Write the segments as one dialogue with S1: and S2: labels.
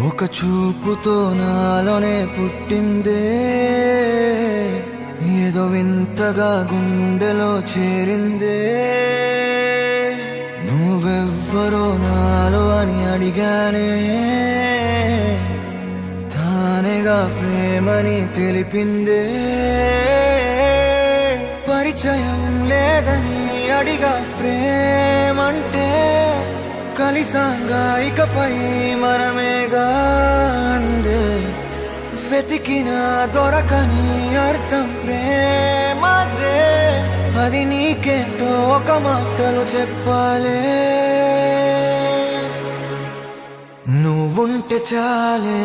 S1: ఒక చూపుతో నాలోనే పుట్టిందే, ఏదో వింతగా గుండెలో చేరిందే. నువ్వెవ్వరో నాలో అని అడిగానే, తానేగా ప్రేమని తెలిపిందే. పరిచయం లేదని అడిగా ప్రేమంటే, కలిసాంగా ఇకపై మనమేగా అందే. వెతికినా దొరకని అర్థం ప్రేమదే, అది నీకేంటో ఒక మాటలో చెప్పాలే. నువ్వుంటే చాలే,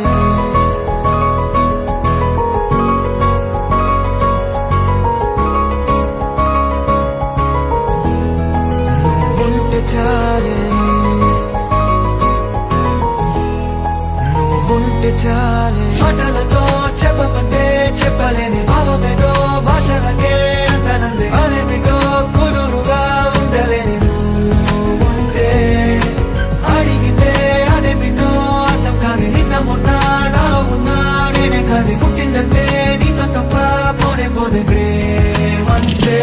S1: నువ్వుంటే చాలే, నువ్వుంటే చాలే. మాటలతో చెప్పమంటే చెప్పలేని భావమేదో భాషలకే అందనందే. అదేమిటో కుదురుగా ఉండలేని నువ్వుంటే, అడిగితే అదేమిటో అర్థం కాదు. నిన్న మొన్న నాలో ఉన్నా నేనే కాదు. పుట్టిందంటే నీతో తప్ప పోనే పోదే ప్రేమంతే.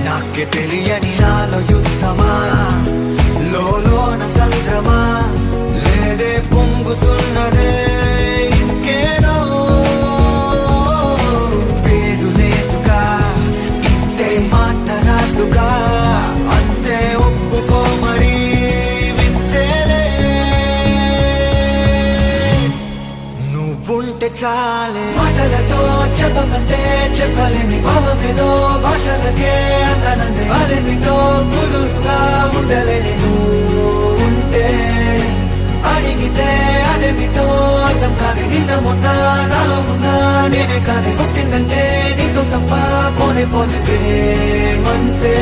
S1: నాకే తెలియని నాలో యుద్ధమా, లోన సంద్రమా, లేదే పొంగుతున్నదే ఇంకేదో. పేరు లేదుగా, ఇంతే మాట రాదుగా, అంతే ఒప్పుకో మరి వింతేలే. నువ్వుంటే చాలే, మాటలతో చెప్పమంటే చెప్పలేని భావమేదో భాషలకే అందనందే. అదేమిటో కుదురుగా ఉండలేని నువ్వుంటే, అడిగితే అదేమిటో అర్థం కాదు. నిన్న మొన్న నాలో ఉన్నా నేనే కాదు. పుట్టిందంటే నీతో తప్ప పోనే పోతే ప్రేమంతే.